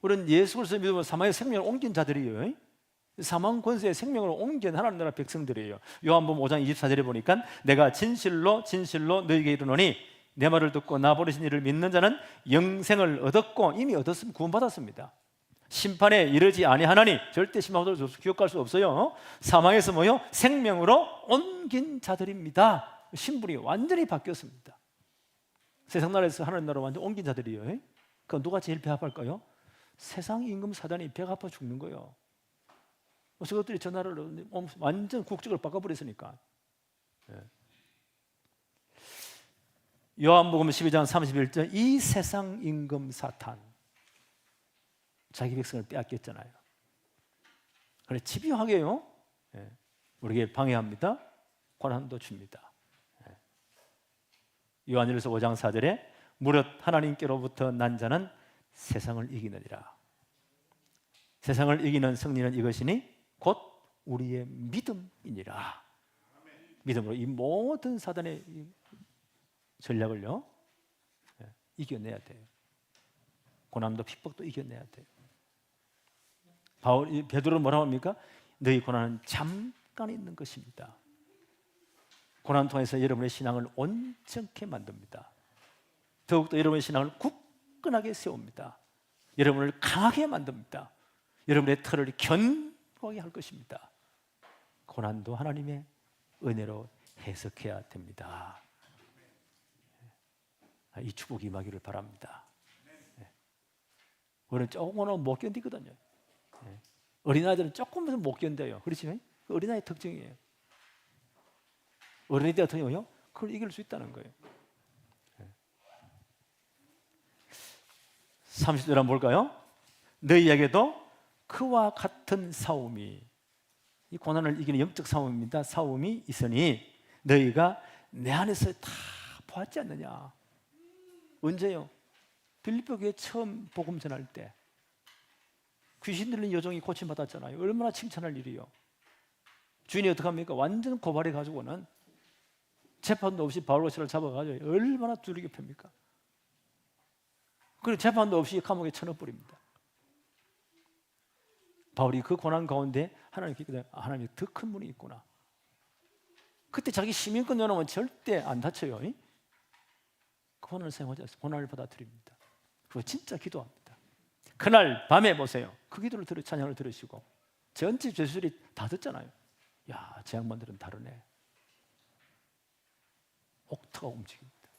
우리는 예수 그리스도 믿으면 사망의 생명을 옮긴 자들이에요. 사망 권세의 생명을 옮긴 하나님 나라 백성들이에요. 요한복음 5장 24절에 보니까 내가 진실로 너희에게 이르노니 내 말을 듣고 나 보내신 이를 믿는 자는 영생을 얻었고 이미 얻었으면 구원받았습니다. 심판에 이르지 아니하나니 절대 심판받을 수 기억할 수 없어요. 사망에서 뭐요? 생명으로 옮긴 자들입니다. 신분이 완전히 바뀌었습니다. 세상 나라에서 하나님 나라로 완전 옮긴 자들이에요. 그럼 누가 제일 배 아플까요? 세상 임금 사단이 배가 아파 죽는 거예요. 저것들이 저 나라를 완전 국적을 바꿔버렸으니까. 요한복음 12장 31절 이 세상 임금 사탄 자기 백성을 빼앗겼잖아요. 그래 집요하게요. 우리에게 방해합니다. 고난도 줍니다. 요한일서 5장 4절에 무릇 하나님께로부터 난 자는 세상을 이기느니라. 세상을 이기는 승리는 이것이니 곧 우리의 믿음이니라. 믿음으로 이 모든 사단의 전략을요 이겨내야 돼요. 고난도 핍박도 이겨내야 돼요. 베드로는 뭐라고 합니까? 너희 고난은 잠깐 있는 것입니다. 고난 통해서 여러분의 신앙을 온전케 만듭니다. 더욱더 여러분의 신앙을 굳건하게 세웁니다. 여러분을 강하게 만듭니다. 여러분의 틀을 견고하게 할 것입니다. 고난도 하나님의 은혜로 해석해야 됩니다. 이 축복이 임하기를 바랍니다. 우리는 조금은 못 견디거든요. 어린아이들은 조금은 못 견뎌요. 그렇지? 그 어린아이의 특징이에요. 어린아이들 같은 경우요, 그걸 이길 수 있다는 거예요. 30절 한번 볼까요? 너희에게도 그와 같은 싸움이, 이 고난을 이기는 영적 싸움입니다. 싸움이 있으니 너희가 내 안에서 다 보았지 않느냐. 언제요? 빌립보 교회 처음 복음 전할 때 귀신 들린 여종이 고침받았잖아요. 얼마나 칭찬할 일이요. 주인이 어떻게 합니까? 완전 고발해 가지고는 재판도 없이 바울과 시라를 잡아가지고 얼마나 두르게 팹니까? 그리고 재판도 없이 감옥에 쳐넣어버립니다. 바울이 그 고난 가운데 하나님이 더 큰 분이 있구나. 그때 자기 시민권 내놓으면 절대 안 다쳐요. 고난을 사용하지 않습니다. 고난을 받아들입니다. 그리고 진짜 기도합니다. 그날 밤에 보세요. 그 기도를 찬양을 들으시고 전체 죄수들이 다 듣잖아요. 야, 제 양반들은 다르네. 옥터가 움직입니다.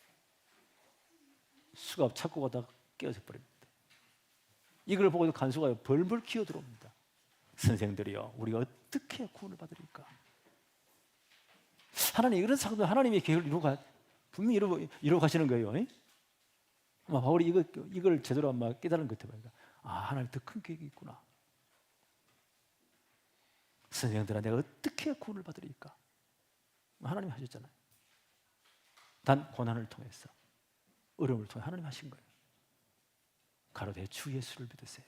수갑 찾고 가다가 깨어져 버립니다. 이걸 보고 간수가 벌벌 기어 들어옵니다. 선생들이요, 우리가 어떻게 구원을 받으리까? 하나님, 이런 사건도 하나님의 계획을 분명히 이루어 가시는 거예요. 바울이 이걸 제대로 깨달은 것 같아요. 하나님 더 큰 계획이 있구나. 선생들아, 내가 어떻게 구원을 받으리까? 하나님이 하셨잖아요. 단 고난을 통해서, 어려움을 통해 하나님 하신 거예요. 가로되 주 예수를 믿으세요.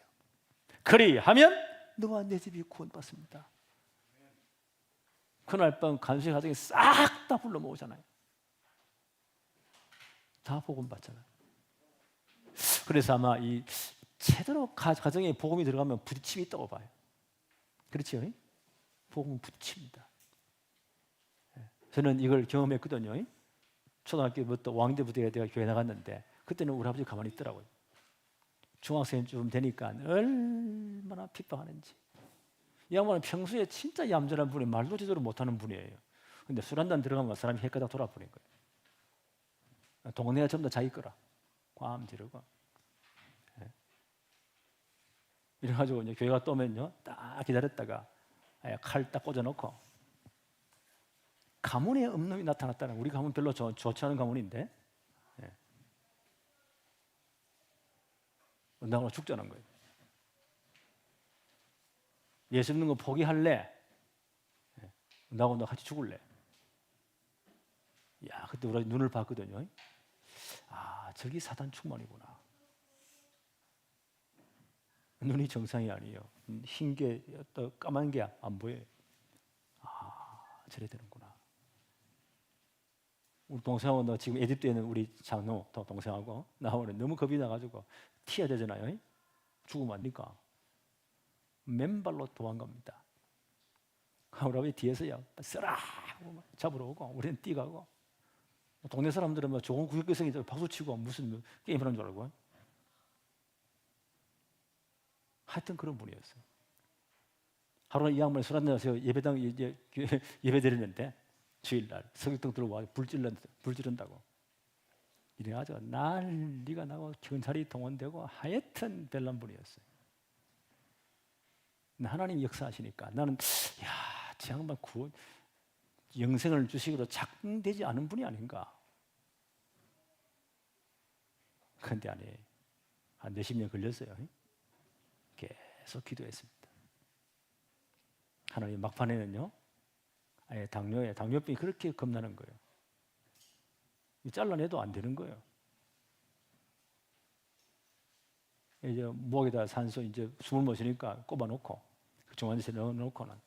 그리하면 너와 내 집이 구원받습니다. 그날 밤 간수의 가정이 싹 다 불러 모으잖아요. 다 복음 받잖아요. 그래서 아마 이 제대로 가정에 복음이 들어가면 부딪힘이 있다고 봐요. 그렇죠? 복음은 부딪힙니다. 저는 이걸 경험했거든요. 초등학교부터 왕대부터 내가 교회 나갔는데 그때는 우리 아버지 가만히 있더라고요. 중학생쯤 되니까 얼마나 핍박하는지. 이 양반은 평소에 진짜 얌전한 분이 말도 제대로 못하는 분이에요. 근데 술 한잔 들어가면 사람이 헷가닥 돌아버린 거예요. 동네가 전부 다 자기 거라. 꽝 지르고. 이래가지고 이제 교회가 떠면요, 딱 기다렸다가 칼 딱 꽂아놓고, 가문에 없놈이 나타났다는, 우리 가문 별로 좋지 않은 가문인데, 나하고 죽자는 거예요. 예수 믿는 거 포기할래? 나하고 너 같이 죽을래? 야, 그때 우리 눈을 봤거든요. 저기 사단 충만이구나. 눈이 정상이 아니에요. 흰 게, 또 까만 게 안 보여요. 저래 되는구나. 우리 동생하고 너 지금 에집트에 있는 우리 장로 동생하고 나하고는 너무 겁이 나가지고 튀어야 되잖아요. 죽으면 안 되니까 맨발로 도망갑니다. 우리 아버지 뒤에서요, 쓰라 하고 잡으러 오고, 우리는 뛰가고, 동네 사람들은 좋은 구역교생이 박수치고 무슨 게임을 하는 줄 알고. 하여튼 그런 분이었어요. 하루는 이 양반이 술 한잔해서 예배당 이제 예배 드리는데 주일날 석유통 들어와 불 지른다고 이래가지고 난리가 나고 경찰이 동원되고 하여튼 별난 분이었어요. 하나님 역사하시니까 나는 저 양반 영생을 주시기로 작정되지 않은 분이 아닌가. 그런데 아니에요. 한 몇십 년 걸렸어요. 계속 기도했습니다. 하나님 막판에는요, 당뇨병이 그렇게 겁나는 거예요. 잘라내도 안 되는 거예요. 이제 목에다 산소 이제 숨을 못 쉬니까 꼽아놓고 중환자실에 넣어놓고는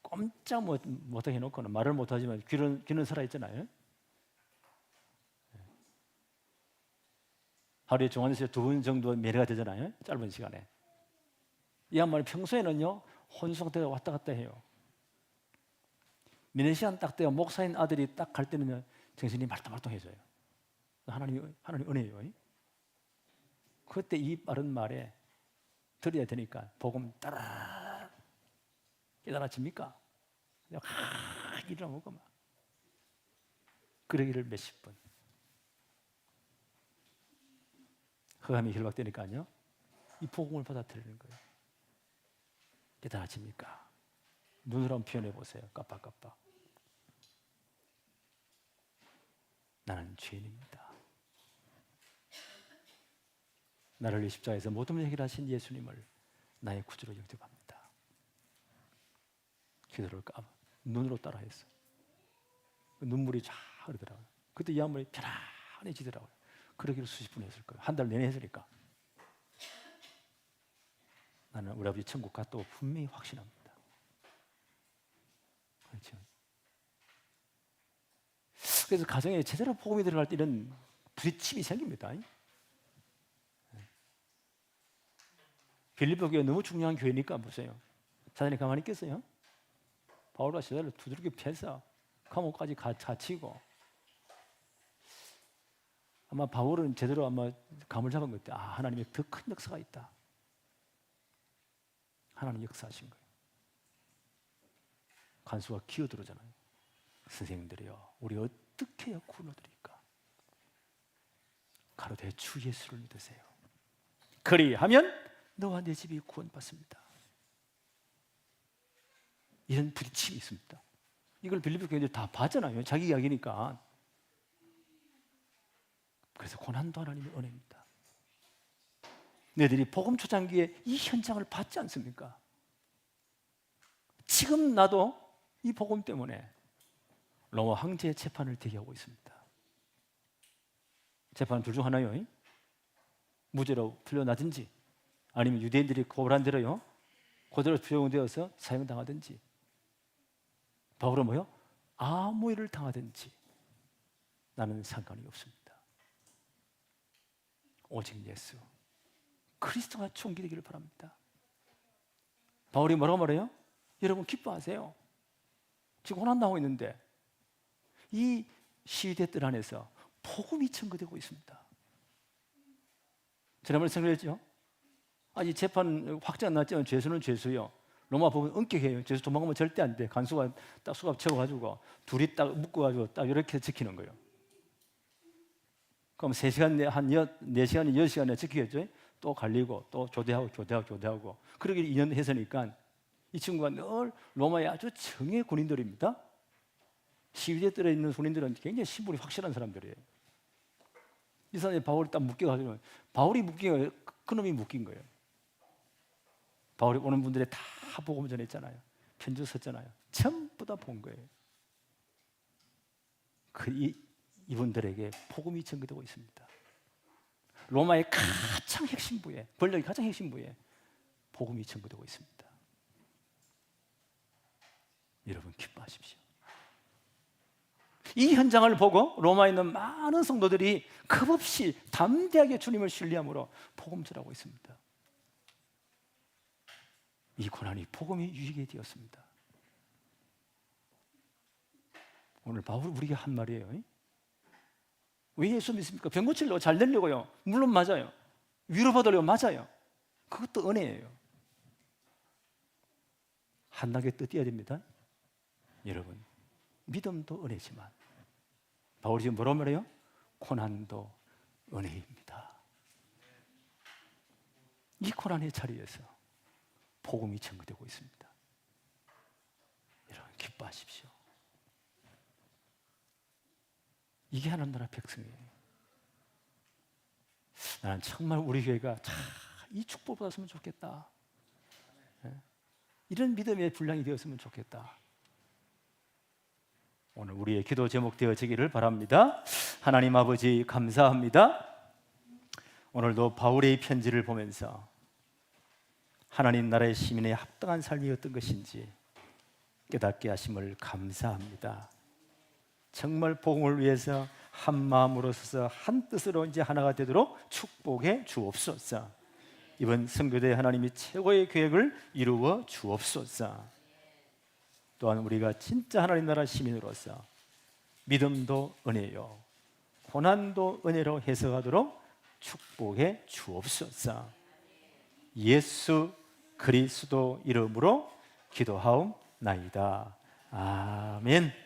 꼼짝 못하게 해놓고는 말을 못하지만 귀는 살아있잖아요. 하루에 중환자실에 2번 정도 매례가 되잖아요. 짧은 시간에. 이 양반이 평소에는요, 혼수상태가 왔다 갔다 해요. 몇 시간 딱 돼요. 목사인 아들이 딱 갈 때는 정신이 말똥말똥해져요. 하나님 은혜예요. 그때 이 빠른 말에 들어야 되니까 복음 따라 깨달아집니까? 일어나고 막 그러기를 몇십 분. 흑암이 결박되니까요, 이 복음을 받아들이는 거예요. 깨달아집니까? 눈으로 한번 표현해 보세요. 깜빡깜빡. 나는 죄인입니다. 나를 위해 십자가에서 모든 문제 해결하신 예수님을 나의 구주로 영접합니다. 기도를 눈으로 따라했어. 눈물이 쫙 흐르더라고요. 그때 이 한물이 편안해지더라고요. 그러기를 수십 분 했을 거예요. 한 달 내내 했으니까. 나는 우리 아버지 천국 갔다고 분명히 확신합니다. 그렇죠. 그래서 가정에 제대로 복음이 들어갈 때 이런 부딪힘이 생깁니다. 빌립보 교회 너무 중요한 교회니까 보세요. 사단이 가만히 있겠어요? 바울과 시라를 두들겨 패서 감옥까지 갇히고, 아마 바울은 제대로 아마 감을 잡은 것 같아요. 하나님의 더 큰 역사가 있다. 하나님 역사하신 거예요. 간수가 기어들어오잖아요. 선생님들이여, 우리 어떻게 해야 구원 얻으리까? 가로되 주 예수를 믿으세요. 그리하면 너와 내 집이 구원받습니다. 이런 부딪힘이 있습니다. 이걸 빌립보 교회들 다 봤잖아요. 자기 이야기니까. 그래서 고난도 하나님의 은혜입니다. 너희들이 복음 초창기에 이 현장을 봤지 않습니까? 지금 나도 이 복음 때문에 로마 황제의 재판을 대기하고 있습니다. 재판은 둘 중 하나요. 무죄로 풀려나든지, 아니면 유대인들이 고발한 대로요, 그대로 적용되어서 사형당하든지, 바울은 뭐요? 아무 일을 당하든지 나는 상관이 없습니다. 오직 예수 그리스도가 총기되기를 바랍니다. 바울이 뭐라고 말해요? 여러분 기뻐하세요. 지금 고난당하고 있는데 이 시대 뜰 안에서 복음이 증거되고 있습니다. 지난번에 설명했죠? 아직 재판 확정 안 났지만 죄수는 죄수요. 로마 법은 엄격해요. 죄수 도망가면 절대 안 돼. 간수가 딱 수갑 채워가지고 둘이 딱 묶어가지고 딱 이렇게 지키는 거예요. 그럼 3시간 한 4시간, 6시간에 지키겠죠? 또 갈리고 또 교대하고 그러길 2년 했으니까 이 친구가 늘 로마의 아주 정예 군인들입니다. 시위대에 들어있는 군인들은 굉장히 신분이 확실한 사람들이에요. 이 사람이 바울이 딱 묶여가지고, 바울이 묶인 거예요. 그놈이 묶인 거예요. 바울이 오는 분들이 다 복음 전했잖아요. 편지 썼잖아요. 전부 다 본 거예요. 이분들에게 복음이 전개되고 있습니다. 로마의 가장 핵심부에, 권력의 가장 핵심부에 복음이 전개되고 있습니다. 여러분 기뻐하십시오. 이 현장을 보고 로마에 있는 많은 성도들이 겁없이 담대하게 주님을 신뢰함으로 복음 전하고 있습니다. 이 고난이 복음이 유익이 되었습니다. 오늘 바울 우리에게 한 말이에요. 왜 예수 믿습니까? 병 고치려고, 잘 되려고요. 물론 맞아요. 위로받으려고 맞아요. 그것도 은혜예요. 한 단계 더 뛰어야 됩니다. 여러분, 믿음도 은혜지만 바울이 지금 뭐라고 말해요? 고난도 은혜입니다. 이 고난의 자리에서 복음이 전개되고 있습니다. 여러분 기뻐하십시오. 이게 하나님 나라 백성이에요. 나는 정말 우리 교회가 이 축복 받았으면 좋겠다. 이런 믿음의 분량이 되었으면 좋겠다. 오늘 우리의 기도 제목 되어지기를 바랍니다. 하나님 아버지 감사합니다. 오늘도 바울의 편지를 보면서 하나님 나라의 시민의 합당한 삶이 어떤 것인지 깨닫게 하심을 감사합니다. 정말 복음을 위해서 한 마음으로 서서 한 뜻으로 이제 하나가 되도록 축복해 주옵소서. 이번 선교대 하나님이 최고의 계획을 이루어 주옵소서. 또한 우리가 진짜 하나님 나라 시민으로서 믿음도 은혜요, 고난도 은혜로 해석하도록 축복해 주옵소서. 예수 그리스도 이름으로 기도하옵나이다. 아멘.